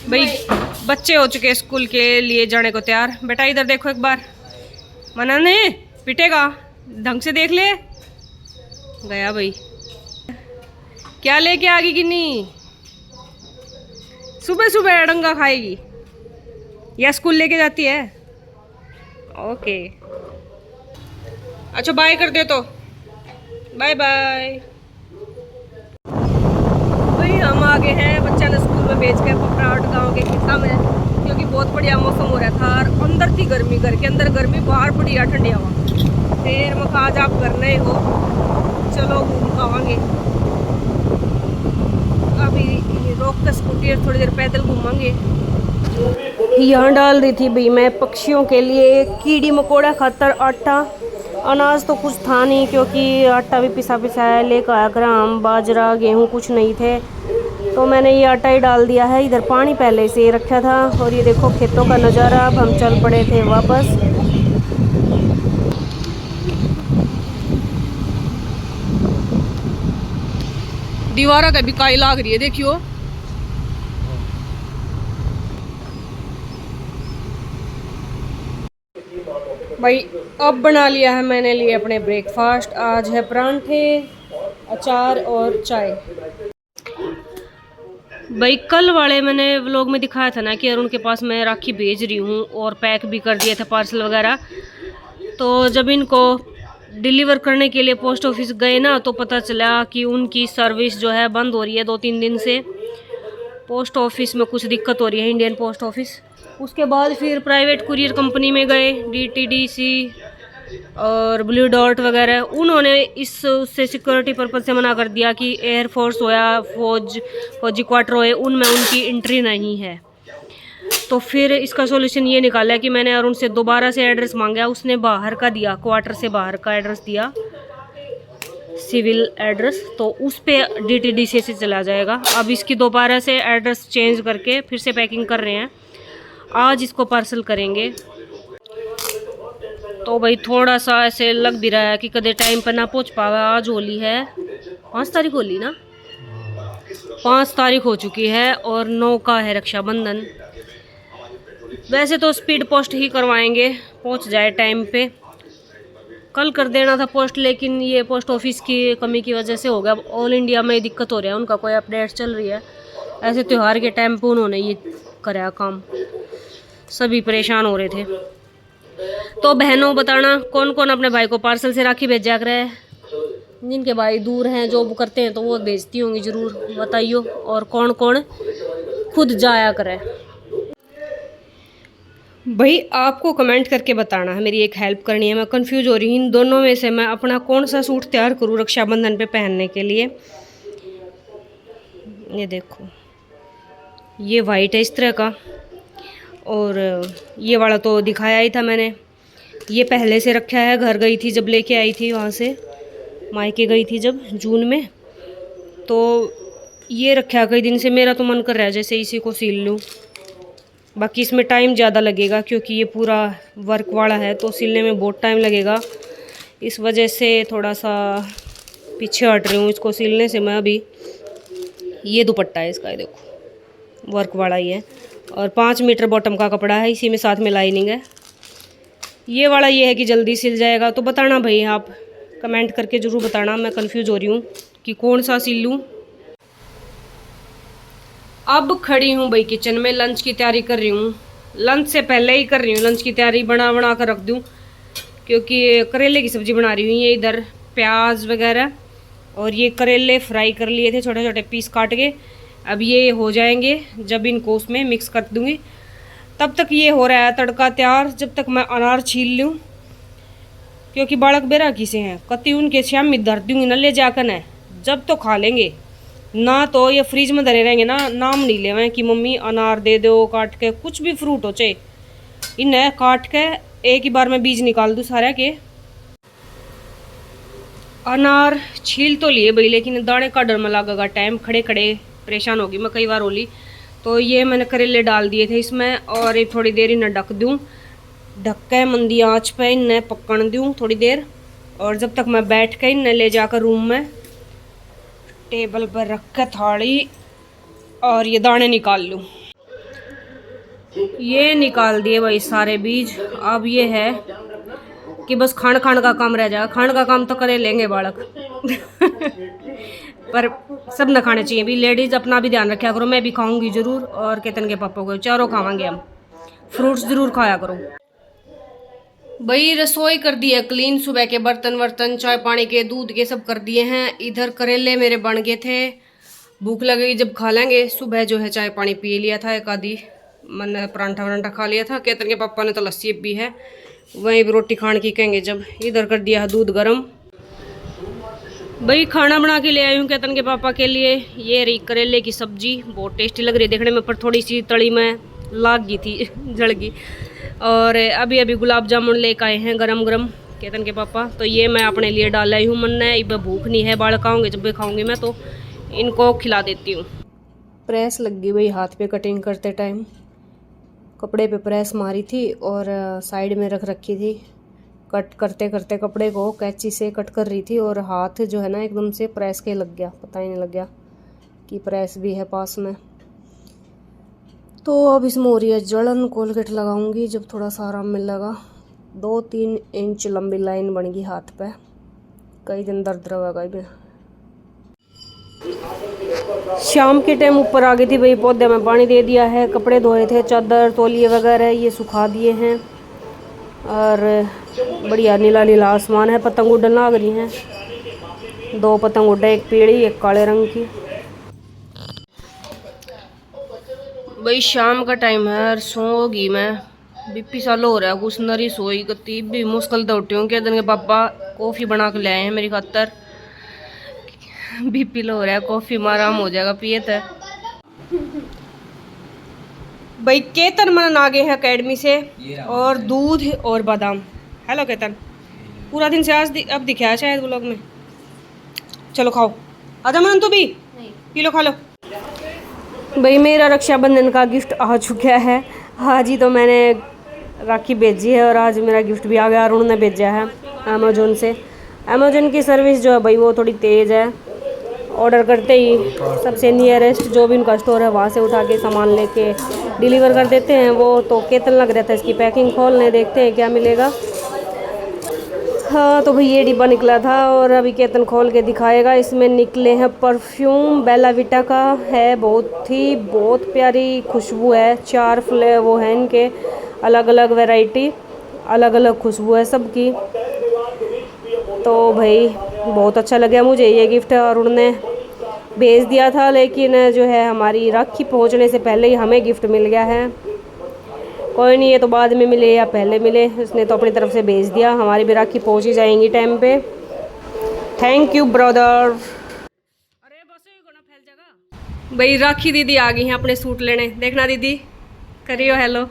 भाई बच्चे हो चुके स्कूल के लिए जाने को तैयार। बेटा इधर देखो एक बार, मना नहीं पिटेगा, ढंग से देख ले। गया भाई, क्या लेके आ गई गिन्नी? सुबह सुबह अड़ंगा खाएगी या स्कूल लेके जाती है? ओके, अच्छा बाय कर दे तो, बाय बाय। भाई हम आ गए हैं बच्चा ने स्कूल में भेज के पपराट गाँव के खेता में, क्योंकि बहुत बढ़िया मौसम हो रहा था और अंदर थी गर्मी, घर के अंदर गर्मी, बाहर बढ़िया ठंडी हवा। फिर मैं आज आप घर नहीं हो, चलो घूम आवांगे। अभी रोक कर स्कूटी और थोड़ी देर पैदल घूमेंगे। यहाँ डाल रही थी भाई मैं पक्षियों के लिए कीड़ी मकोड़ा खातर आटा। अनाज तो कुछ था नहीं, क्योंकि आटा भी पिसा पिसाया लेकर आया, ग्राम बाजरा गेहूँ कुछ नहीं थे, तो मैंने ये आटा ही डाल दिया है। इधर पानी पहले से रखा था और ये देखो खेतों का नज़ारा। अब हम चल पड़े थे वापस। दीवारा का भी काई लाग रही है, देखियो। भाई अब बना लिया है मैंने लिए अपने ब्रेकफास्ट। आज है परांठे, अचार और चाय। भाई कल वाले मैंने व्लॉग में दिखाया था ना कि अरुण के पास मैं राखी भेज रही हूँ और पैक भी कर दिए थे पार्सल वगैरह। तो जब इनको डिलीवर करने के लिए पोस्ट ऑफिस गए ना, तो पता चला कि उनकी सर्विस जो है बंद हो रही है 2-3 दिन से। पोस्ट ऑफिस में कुछ दिक्कत हो रही है, इंडियन पोस्ट ऑफिस। उसके बाद फिर प्राइवेट कुरियर कंपनी में गए, DTDC और ब्लू डॉट वगैरह। उन्होंने इस उससे सिक्योरिटी पर्पज से मना कर दिया कि एयरफोर्स हो या फौजी क्वार्टर हो, उनमें उनकी एंट्री नहीं है। तो फिर इसका सॉल्यूशन ये निकाला कि मैंने अरुण से दोबारा से एड्रेस मांगा। उसने बाहर का दिया, क्वार्टर से बाहर का एड्रेस दिया, सिविल एड्रेस, तो उस पर DTDC से चला जाएगा। अब इसकी दोबारा से एड्रेस चेंज करके फिर से पैकिंग कर रहे हैं, आज इसको पार्सल करेंगे। तो भाई थोड़ा सा ऐसे लग भी रहा है कि कदे टाइम पर ना पहुंच पावा। आज होली है, 5 तारीख होली ना, 5 तारीख हो चुकी है और 9 का है रक्षाबंधन। वैसे तो स्पीड पोस्ट ही करवाएंगे, पहुंच जाए टाइम पे। कल कर देना था पोस्ट, लेकिन ये पोस्ट ऑफिस की कमी की वजह से हो गया। ऑल इंडिया में दिक्कत हो रहा है, उनका कोई अपडेट चल रही है। ऐसे त्यौहार के टाइम पे उन्होंने ये कराया काम, सभी परेशान हो रहे थे। तो बहनों बताना कौन कौन अपने भाई को पार्सल से राखी भेजा कर है। जिनके भाई दूर हैं, जॉब करते हैं, तो वो भेजती होंगी ज़रूर, बताइयो। और कौन कौन खुद जाया करे भाई, आपको कमेंट करके बताना है। मेरी एक हेल्प करनी है, मैं कंफ्यूज हो रही हूँ इन दोनों में से मैं अपना कौन सा सूट तैयार करूँ रक्षाबंधन पे पहनने के लिए। ये देखो, ये वाइट है इस तरह का, और ये वाला तो दिखाया ही था मैंने। ये पहले से रखा है, घर गई थी जब लेके आई थी, वहाँ से मायके गई थी जब जून में, तो ये रखा कई दिन से। मेरा तो मन कर रहा है जैसे इसी को सिल लूँ। बाकी इसमें टाइम ज़्यादा लगेगा, क्योंकि ये पूरा वर्क वाला है, तो सिलने में बहुत टाइम लगेगा। इस वजह से थोड़ा सा पीछे हट रही हूँ इसको सिलने से मैं अभी। ये दुपट्टा है इसका, ये देखो वर्क वाला ही है, और 5 मीटर बॉटम का कपड़ा है, इसी में साथ में लाइनिंग है। ये वाला ये है कि जल्दी सिल जाएगा। तो बताना भाई, आप कमेंट करके ज़रूर बताना। मैं कंफ्यूज हो रही हूँ कि कौन सा सिल लूँ। अब खड़ी हूँ भाई किचन में, लंच की तैयारी कर रही हूँ। लंच से पहले ही कर रही हूँ लंच की तैयारी, बना कर रख दूँ, क्योंकि करेले की सब्ज़ी बना रही हूँ। ये इधर प्याज वगैरह और ये करेले फ्राई कर लिए थे छोटे छोटे पीस काट के। अब ये हो जाएंगे, जब इनको उसमें मिक्स कर दूँगी, तब तक ये हो रहा है तड़का तैयार। जब तक मैं अनार छील लूँ, क्योंकि बालक बेरा किसे हैं कति उनके श्याम में धर दूँगी न ले जाकर न, जब तो खा लेंगे ना, तो ये फ्रिज में धरे रहेंगे ना, नाम नहीं लेवे कि मम्मी अनार दे दो काट के। कुछ भी फ्रूट हो चाहे, इन्हें काट के एक ही बार में बीज निकाल दूँ सारे के। अनार छील तो लिए भाई, लेकिन दाने का डर में लगेगा टाइम, खड़े खड़े परेशान होगी मैं कई बार होली। तो ये मैंने करेले डाल दिए थे इसमें, और ये थोड़ी देर इन्हें ढक दूँ, ढक के मंदी आँच पे इन्हें पकने दूँ थोड़ी देर। और जब तक मैं बैठ के इन्हें ले जाकर रूम में टेबल पर रख के थाली और ये दाने निकाल लूँ। ये निकाल दिए भाई सारे बीज। अब ये है कि बस खान खान का काम रह जाएगा। खान का काम तो करे लेंगे बालक पर सब न खाने चाहिए भी। लेडीज अपना भी ध्यान रखा करो, मैं भी खाऊंगी जरूर और केतन के पापा को चारों खावांगे हम। फ्रूट्स जरूर खाया करो भाई। रसोई कर दी है क्लीन, सुबह के बर्तन वर्तन चाय पानी के दूध के सब कर दिए हैं। इधर करेले मेरे बन गए थे, भूख लगेगी जब खा लेंगे। सुबह जो है चाय पानी पी लिया था, एक आधी मैंने परांठा वरांठा खा लिया था। केतन के पापा ने तो लस्सी भी है, वहीं भी रोटी खाने की कहेंगे जब। इधर कर दिया है दूध गर्म भाई। खाना बना के ले आई हूँ केतन के पापा के लिए। ये रही करेले की सब्जी, बहुत टेस्टी लग रही है देखने में, पर थोड़ी सी तली में लाग गई थी जल गई। और अभी अभी गुलाब जामुन लेकर आए हैं गरम गरम केतन के पापा, तो ये मैं अपने लिए डाल आई हूँ। मन ने अब भूख नहीं है, बाल खाऊंगे जब भी खाऊंगी मैं तो इनको खिला देती हूँ। प्रेस लग गई भाई हाथ पे कटिंग करते टाइम, कपड़े पे प्रेस मारी थी और साइड में रख रखी थी। कट करते करते कपड़े को कैंची से कट कर रही थी और हाथ जो है ना एकदम से प्रेस के लग गया, पता ही नहीं लग गया कि प्रेस भी है पास में। तो अब इसमें हो रही है जलन। कोलगेट लगाऊंगी जब थोड़ा सा आराम मिलेगा। 2-3 इंच लंबी लाइन बन गई हाथ पे, कई दिन दर्द रहेगा इधर। शाम के टाइम ऊपर आ गई थी भाई, पौधे में पानी दे दिया है। कपड़े धोए थे, चादर तौलिए वगैरह ये सुखा दिए हैं। और बढ़िया नीला नीला आसमान है, पतंग उड़न लग रही हैं। 2 पतंग उड़े, एक पीली एक काले रंग की। भाई शाम का टाइम है और सोगी मैं। बीपी सालो हो रहा है कुछ नरी सोई कती भी मुश्किल तो उठी हूँ। के दिन के पापा कॉफ़ी बना के ले आए हैं मेरी खातर। बीपी लो हो रहा है, कॉफ़ी में आराम हो जाएगा पिए तो। भाई केतन मनन आ गए हैं अकेडमी से, और दूध और बादाम। हेलो केतन, पूरा दिन से आज अब दिखा है शायद व्लॉग में। चलो खाओ, आजा मनन तू भी पी लो, खा लो। भाई मेरा रक्षाबंधन का गिफ्ट आ चुका है। आज ही तो मैंने राखी भेजी है और आज मेरा गिफ्ट भी आ गया। अरुण ने भेजा है अमेजोन से। अमेजोन की सर्विस जो है भाई वो थोड़ी तेज़ है। ऑर्डर करते ही सबसे नियरेस्ट जो भी उनका स्टोर है वहाँ से उठा के सामान लेके डिलीवर कर देते हैं वो। तो केतन लग रहा था इसकी पैकिंग खोलने, देखते हैं क्या मिलेगा। हाँ तो भाई ये डिब्बा निकला था और अभी केतन खोल के दिखाएगा। इसमें निकले हैं परफ्यूम, बेला विटा का है, बहुत प्यारी खुशबू है। 4 फ्लेवर वो हैं इनके, अलग अलग वैरायटी, अलग अलग खुशबू है सबकी। तो भाई बहुत अच्छा लगा मुझे ये गिफ्ट। अरुण ने भेज दिया था लेकिन जो है हमारी राखी पहुंचने से पहले ही हमें गिफ्ट मिल गया है। कोई नहीं, ये तो बाद में मिले या पहले मिले, उसने तो अपनी तरफ से भेज दिया। हमारी भी राखी पहुंच ही जाएंगी टाइम पे। Thank you brother. अरे बस ये गोना फैल जाएगा। भाई राखी दीदी आ गई हैं अपने सूट लेने, देखना दीदी करियो हेलो।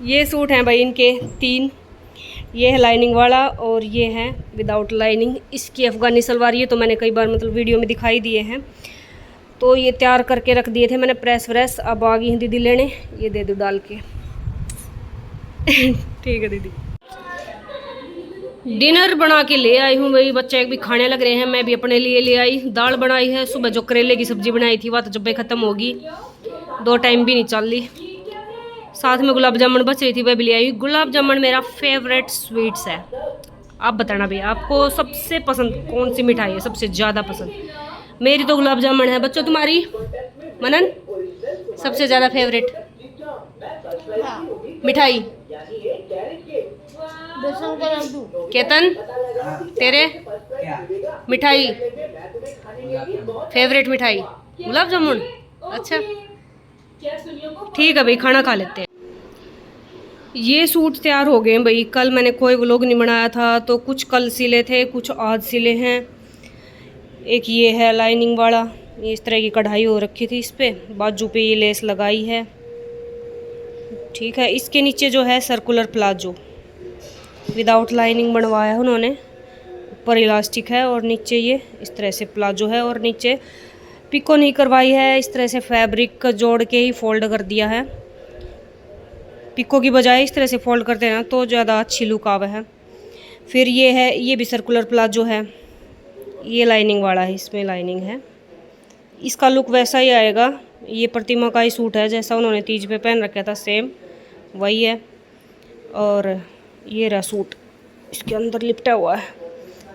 ये सूट हैं भाई इनके 3, ये है लाइनिंग वाला और ये है विदाउट लाइनिंग। इसकी अफगानी सलवार, ये तो मैंने कई बार मतलब वीडियो में दिखाई दिए हैं। तो ये तैयार करके रख दिए थे मैंने प्रेस व्रेस। अब आ गई हैं दीदी लेने, ये दे दो डाल के। ठीक है दीदी। डिनर बना के ले आई हूँ भाई, बच्चे भी खाने लग रहे हैं, मैं भी अपने लिए ले आई। दाल बनाई है, सुबह जो करेले की सब्जी बनाई थी वह तो जब ख़त्म होगी, 2 टाइम भी नहीं चल ली। साथ में गुलाब जामुन बच रही थी वह भी ले आई। गुलाब जामुन मेरा फेवरेट स्वीट्स है। आप बताना भैया आपको सबसे पसंद कौन सी मिठाई है, सबसे ज़्यादा पसंद? मेरी तो गुलाब जामुन है। बच्चों तुम्हारी? मनन सबसे ज़्यादा फेवरेट मिठाई? केतन तेरे मिठाई फेवरेट मिठाई गुलाब जामुन? अच्छा ठीक है भाई, खाना खा लेते हैं। ये सूट तैयार हो गए भाई। कल मैंने कोई व्लॉग नहीं बनाया था तो कुछ कल सिले थे, कुछ आज सिले हैं। एक ये है लाइनिंग वाला, ये इस तरह की कढ़ाई हो रखी थी इस पर, बाजू पे ये लेस लगाई है। ठीक है, इसके नीचे जो है सर्कुलर प्लाजो विदाउट लाइनिंग बनवाया है उन्होंने। ऊपर इलास्टिक है और नीचे ये इस तरह से प्लाजो है और नीचे पिको नहीं करवाई है, इस तरह से फैब्रिक जोड़ के ही फोल्ड कर दिया है। पिको की बजाय इस तरह से फोल्ड करते हैं ना तो ज़्यादा अच्छी लुक आवा है। फिर ये है, ये भी सर्कुलर प्लाजो है, ये लाइनिंग वाला है, इसमें लाइनिंग है। इसका लुक वैसा ही आएगा ये प्रतिमा का ही सूट है, जैसा उन्होंने तीज पे पहन रखा था सेम वही है। और ये रहा सूट, इसके अंदर लिपटा हुआ है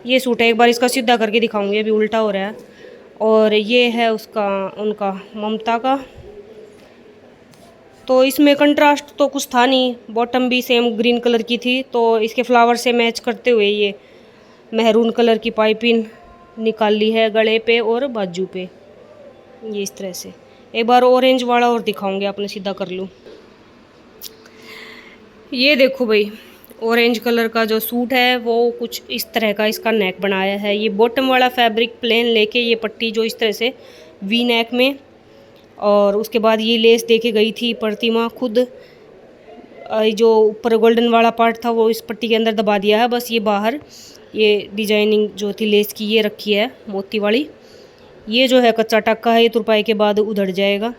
ये सूट है। एक बार इसका सीधा करके दिखाऊंगी, अभी उल्टा हो रहा है। और ये है उसका उनका ममता का। तो इसमें कंट्रास्ट तो कुछ था नहीं, बॉटम भी सेम ग्रीन कलर की थी, तो इसके फ्लावर से मैच करते हुए ये महरून कलर की पाइपिंग निकाल ली है गले पे और बाजू पे, ये इस तरह से। एक बार ऑरेंज वाला और दिखाऊंगी, आपने सीधा कर लूँ। ये देखो भाई, ऑरेंज कलर का जो सूट है वो कुछ इस तरह का इसका नेक बनाया है। ये बॉटम वाला फैब्रिक प्लेन लेके ये पट्टी जो इस तरह से वी नेक में, और उसके बाद ये लेस देके गई थी प्रतिमा खुद। जो ऊपर गोल्डन वाला पार्ट था वो इस पट्टी के अंदर दबा दिया है, बस ये बाहर ये डिजाइनिंग जो थी लेस की ये रखी है मोती वाली। ये जो है कच्चा टक्का है, ये तुरपाई के बाद उधड़ जाएगा।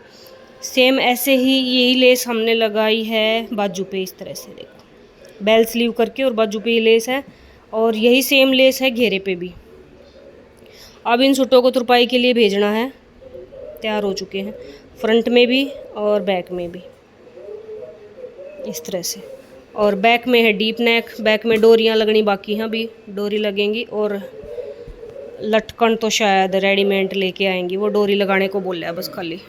सेम ऐसे ही यही लेस हमने लगाई है बाजू पे इस तरह से, देखो बेल स्लीव करके और बाजू पे ये लेस है, और यही सेम लेस है घेरे पे भी। अब इन सूटों को तुरपाई के लिए भेजना है, तैयार हो चुके हैं फ्रंट में भी और बैक में भी इस तरह से। और बैक में है डीप नेक, बैक में डोरियां लगनी बाकी हैं, अभी डोरी लगेंगी। और लटकन तो शायद रेडीमेड लेके आएंगी, वो डोरी लगाने को बोल रहा है बस खाली।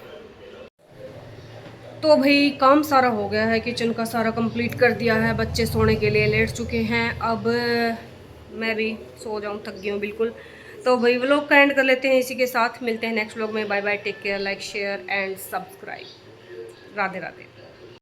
तो भाई काम सारा हो गया है, किचन का सारा कंप्लीट कर दिया है, बच्चे सोने के लिए लेट चुके हैं। अब मैं भी सो जाऊं, थक गई हूँ बिल्कुल। तो भाई व्लॉग का एंड कर लेते हैं इसी के साथ, मिलते हैं नेक्स्ट व्लॉग में। Bye bye, take care, like share and subscribe. Radhe Radhe.